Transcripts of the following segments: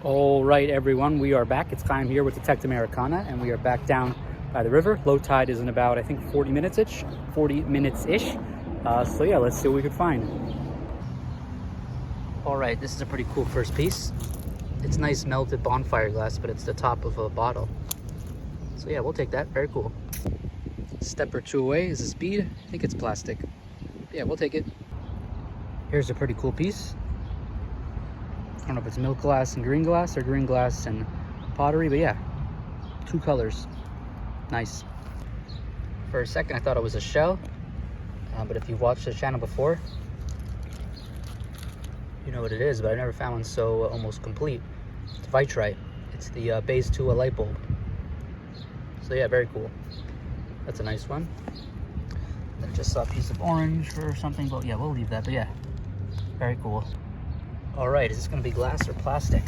All right, everyone, we are back. It's Chaim here with Detective Americana, and we are back down by the river. Low tide is in about, I think, 40 minutes-ish. So yeah, let's see what we could find. All right, this is a pretty cool first piece. It's nice melted bonfire glass, but it's the top of a bottle. So yeah, we'll take that. Very cool. Step or two away is this bead. I think it's plastic. Yeah, we'll take it. Here's a pretty cool piece. I don't know if it's milk glass and green glass or green glass and pottery, but yeah, two colors. Nice. For a second, I thought it was a shell, but if you've watched the channel before, you know what it is, but I've never found one so almost complete. It's vitrite. It's the base to a light bulb. So yeah, very cool. That's a nice one. I just saw a piece of orange or something, but yeah, we'll leave that, but yeah, very cool. All right, is this gonna be glass or plastic?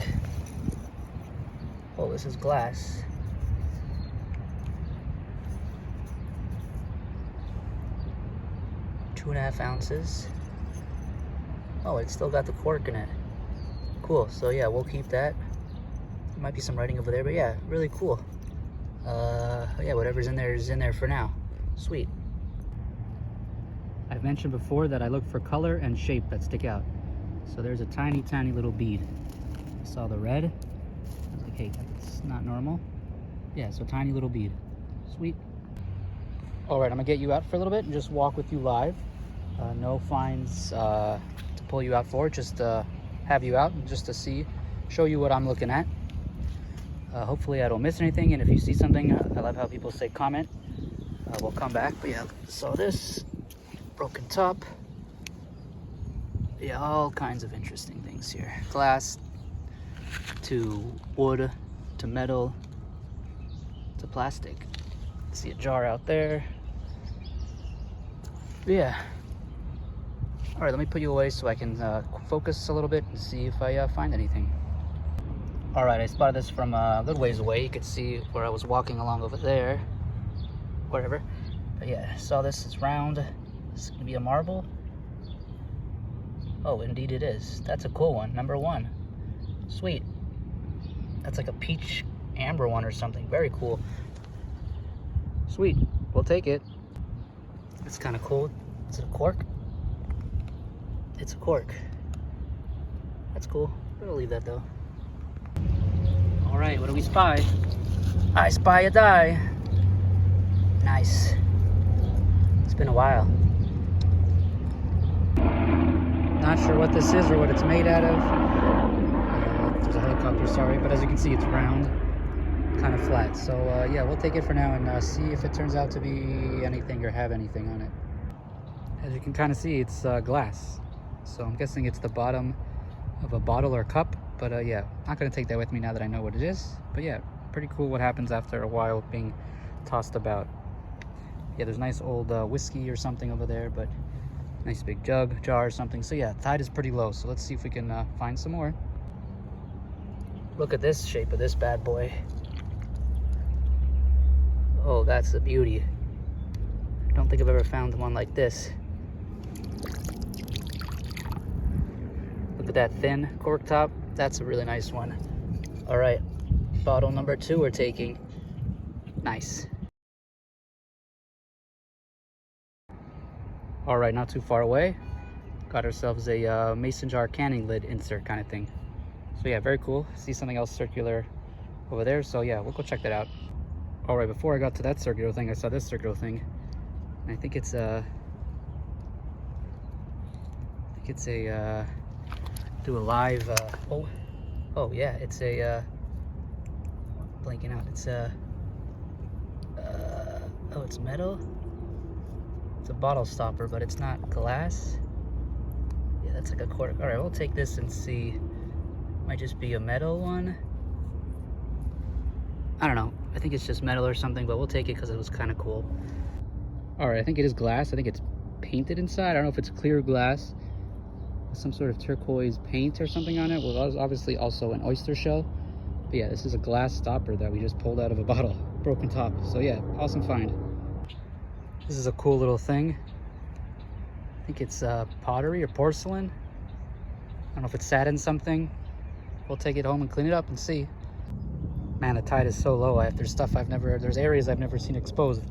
Oh, this is glass. Two and a half ounces. Oh, it's still got the cork in it. Cool, so yeah, we'll keep that. There might be some writing over there, but yeah, really cool. Yeah, whatever's in there is in there for now. Sweet. I've mentioned before that I look for color and shape that stick out. So there's a tiny, tiny little bead. I saw the red. I was like, hey, that's not normal. Yeah, so tiny little bead. Sweet. All right, I'm gonna get you out for a little bit and just walk with you live. No fines to pull you out for, just have you out and just to show you what I'm looking at. Hopefully I don't miss anything, and if you see something, I love how people say comment. We'll come back, but yeah, saw this. Broken top. Yeah, all kinds of interesting things here. Glass to wood to metal to plastic. See a jar out there. Yeah. All right, let me put you away so I can focus a little bit and see if I find anything. All right, I spotted this from a good ways away. You could see where I was walking along over there. Whatever. But yeah, saw this. It's round. It's gonna be a marble. Oh, indeed it is. That's a cool one. Number 1. Sweet. That's like a peach amber one or something. Very cool. Sweet. We'll take it. It's kind of cool. Is it a cork? It's a cork. That's cool. We'll leave that though. All right, what do we spy? I spy a die. Nice. It's been a while. Not sure what this is or what it's made out of. There's a helicopter, sorry, but as you can see, it's round, kind of flat. So yeah, we'll take it for now and see if it turns out to be anything or have anything on it. As you can kind of see, it's glass. So I'm guessing it's the bottom of a bottle or cup, but yeah, not gonna take that with me now that I know what it is. But yeah, pretty cool what happens after a while being tossed about. Yeah, there's nice old whiskey or something over there, but nice big jug, jar or something. So yeah, tide is pretty low. So let's see if we can find some more. Look at this shape of this bad boy. Oh, that's a beauty. I don't think I've ever found one like this. Look at that thin cork top. That's a really nice one. All right, bottle number 2 we're taking. Nice. All right, not too far away. Got ourselves a mason jar canning lid insert kind of thing. So yeah, very cool. See something else circular over there. So yeah, we'll go check that out. All right, before I got to that circular thing, I saw this circular thing. And I think it's a do a live, oh yeah, it's a, blanking out. It's a, oh, it's metal. It's a bottle stopper, but it's not glass. Yeah, that's like a cork. All right, we'll take this and see. Might just be a metal one. I don't know. I think it's just metal or something, but we'll take it because it was kind of cool. All right, I think it is glass. I think it's painted inside. I don't know if it's clear glass. Some sort of turquoise paint or something on it. Well, that was obviously also an oyster shell. But yeah, this is a glass stopper that we just pulled out of a bottle. Broken top. So yeah, awesome find. This is a cool little thing. I think it's pottery or porcelain. I don't know if it's sat in something. we'll take it home and clean it up and see. Man, the tide is so low. There's areas I've never seen exposed.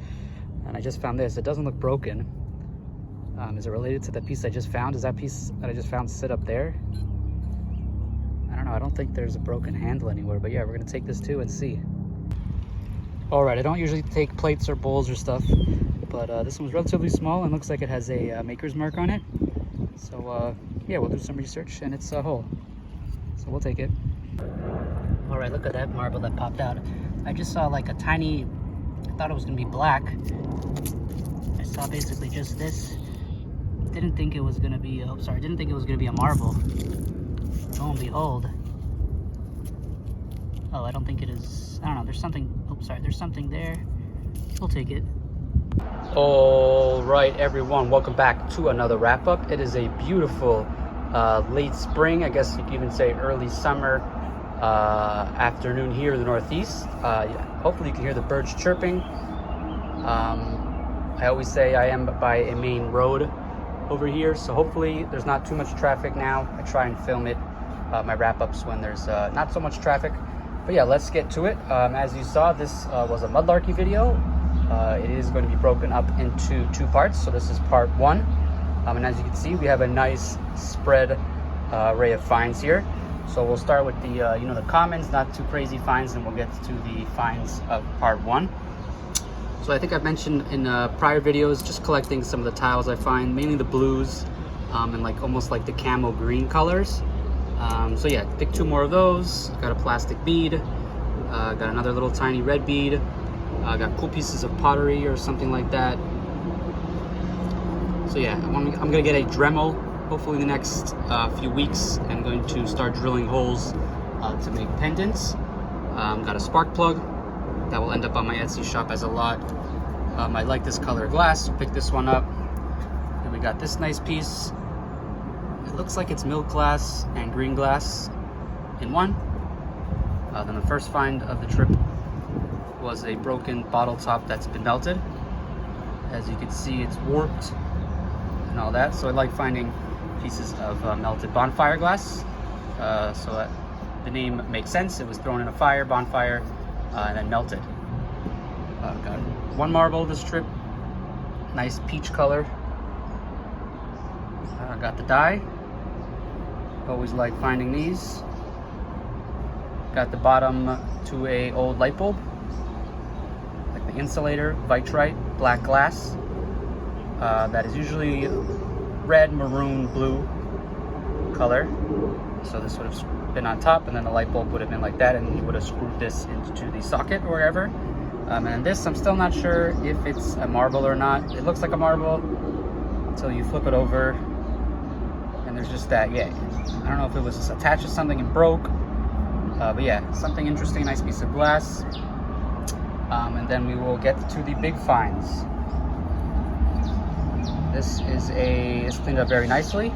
And I just found this. It doesn't look broken. Is it related to the piece I just found? Does that piece that I just found sit up there? I don't know. I don't think there's a broken handle anywhere. But yeah, we're going to take this too and see. All right, I don't usually take plates or bowls or stuff. But this one's relatively small and looks like it has a maker's mark on it. So yeah, we'll do some research and it's a whole. So we'll take it. All right, look at that marble that popped out. I just saw like a tiny, I thought it was gonna be black. I saw basically just this. Didn't think it was gonna be, didn't think it was gonna be a marble. Lo and behold. Oh, I don't think it is, I don't know, there's something, there's something there. We'll take it. All right, everyone, welcome back to another wrap up. It is a beautiful late spring, I guess you could even say early summer afternoon here in the Northeast. Hopefully you can hear the birds chirping. I always say I am by a main road over here, so hopefully there's not too much traffic now. I try and film it, my wrap-ups when there's not so much traffic. But yeah, let's get to it. As you saw, this was a mudlarking video. It is going to be broken up into two parts, so this is part one. And as you can see, we have a nice spread array of finds here. So we'll start with the the commons, not too crazy finds, and we'll get to the finds of part one. So I think I've mentioned in prior videos, just collecting some of the tiles I find, mainly the blues and like almost like the camo green colors. So yeah, pick two more of those. Got a plastic bead, got another little tiny red bead, got cool pieces of pottery or something like that. So yeah, I'm gonna get a Dremel hopefully in the next few weeks. I'm going to start drilling holes to make pendants. Got a spark plug that will end up on my Etsy shop as a lot. I like this color glass, so pick this one up. And we got this nice piece. It looks like it's milk glass and green glass in one. Then the first find of the trip was a broken bottle top that's been melted. As you can see, it's warped and all that. So I like finding pieces of melted bonfire glass. So the name makes sense. It was thrown in a fire, bonfire, and then melted. Got one marble this trip, nice peach color. Got the die. Always like finding these. Got the bottom to a old light bulb, like the insulator, Vitrite, black glass. That is usually red, maroon, blue color. So this would have been on top, and then the light bulb would have been like that, and you would have screwed this into the socket or wherever. And this, I'm still not sure if it's a marble or not. It looks like a marble until you flip it over, and there's just that. Yeah, I don't know if it was attached to something and broke, but yeah, something interesting. Nice piece of glass. And then we will get to the big finds. This cleaned up very nicely.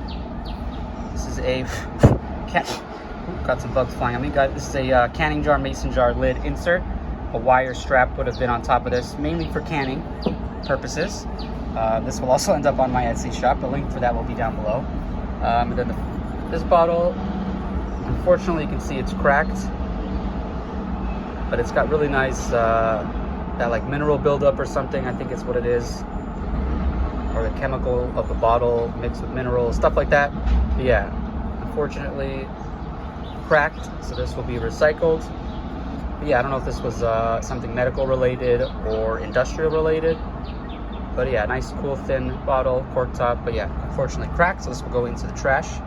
This is a got some bugs flying on me. This is a canning jar, mason jar lid insert. A wire strap would have been on top of this, mainly for canning purposes. This will also end up on my Etsy shop. The link for that will be down below. And then this bottle, unfortunately, you can see it's cracked, but it's got really nice that like mineral buildup or something. I think it's what it is, or the chemical of the bottle mixed with mineral, stuff like that. But yeah, unfortunately cracked, so this will be recycled. But yeah, I don't know if this was something medical related or industrial related, but yeah, nice cool thin bottle, cork top. But yeah, unfortunately cracked, so this will go into the trash.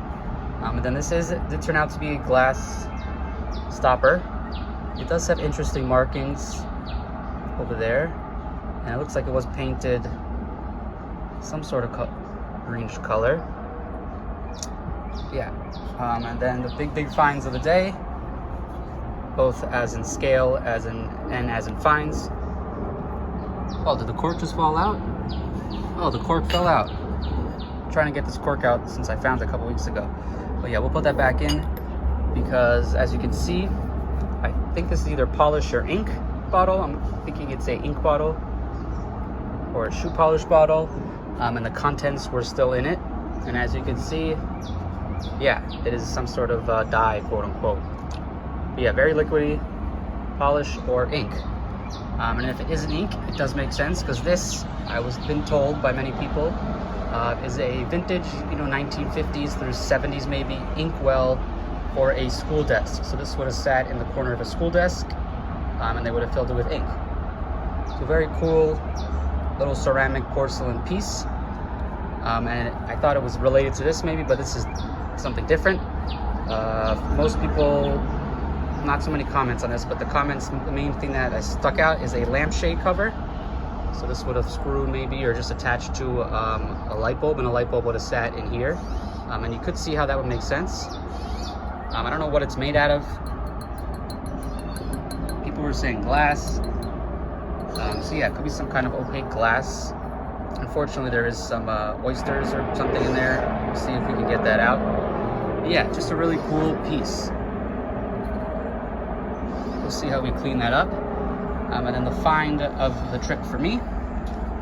And then this did turn out to be a glass stopper. It does have interesting markings over there, and it looks like it was painted some sort of greenish color. Yeah, and then the big finds of the day, both as in scale and as in finds. Oh, did the cork just fall out? Oh, the cork fell out. I'm trying to get this cork out since I found it a couple weeks ago. But yeah, we'll put that back in because, as you can see, I think this is either polish or ink bottle. I'm thinking it's a ink bottle or a shoe polish bottle, and the contents were still in it. And as you can see, yeah, it is some sort of dye, quote unquote. But yeah, very liquidy, polish or ink. And if it isn't ink, it does make sense, because this, I was been told by many people, is a vintage, 1950s through 70s maybe, inkwell for a school desk. So this would have sat in the corner of a school desk, and they would have filled it with ink. So very cool little ceramic porcelain piece. And I thought it was related to this maybe, but this is something different. Most people, not so many comments on this, but the main thing that stuck out is a lampshade cover. So this would have screwed maybe, or just attached to a light bulb, and a light bulb would have sat in here. And you could see how that would make sense. I don't know what it's made out of. People were saying glass. So yeah, it could be some kind of opaque glass. Unfortunately, there is some oysters or something in there. We'll see if we can get that out. But yeah, just a really cool piece. We'll see how we clean that up. And then the find of the trick for me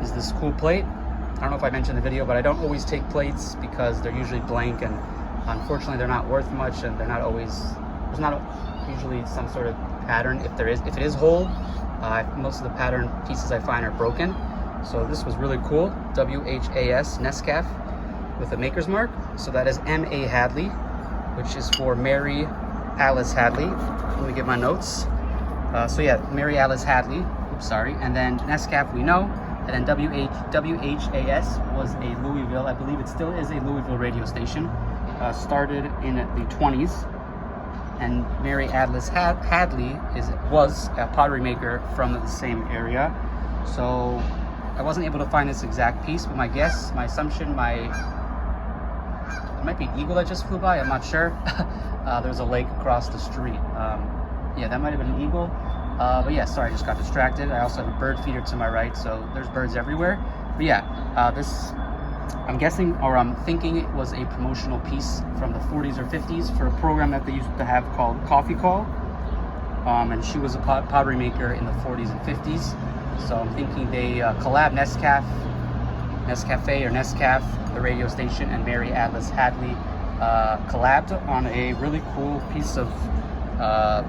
is this cool plate. I don't know if I mentioned in the video, but I don't always take plates because they're usually blank, and unfortunately they're not worth much, and they're not always, there's not usually some sort of pattern. If it is whole, most of the pattern pieces I find are broken. So this was really cool. WHAS Nescaf with a maker's mark. So that is M.A. Hadley, which is for Mary Alice Hadley. Let me get my notes. So yeah, Mary Alice Hadley, oops, sorry. And then Nescaf we know. And then WHAS was a Louisville, I believe it still is a Louisville radio station. Started in the 20s. And Mary Alice Hadley was a pottery maker from the same area. So I wasn't able to find this exact piece, but my guess, my assumption, it might be an eagle that just flew by, I'm not sure. There's a lake across the street. Yeah, that might have been an eagle. But yeah, sorry, I just got distracted. I also have a bird feeder to my right, so there's birds everywhere. But yeah, this, I'm guessing, or I'm thinking it was a promotional piece from the 40s or 50s for a program that they used to have called Coffee Call. And she was a pottery maker in the 40s and 50s. So I'm thinking they collab Nescafe or Nescaf, the radio station, and Mary Alice Hadley collabed on a really cool piece of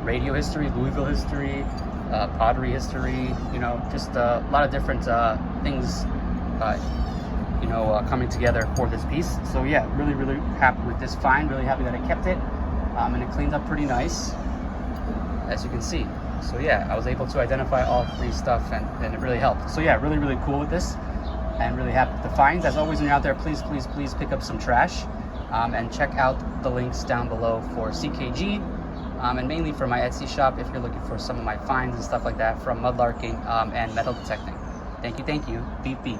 radio history, Louisville history, pottery history, just a lot of different things, coming together for this piece. So yeah, really, really happy with this find, really happy that I kept it, and it cleaned up pretty nice, as you can see. So yeah, I was able to identify all three stuff, and it really helped. So yeah, really, really cool with this, and really happy with the finds. As always, when you're out there, please, please, please pick up some trash, and check out the links down below for CKG, and mainly for my Etsy shop if you're looking for some of my finds and stuff like that from mudlarking and metal detecting. Thank you, beep, beep.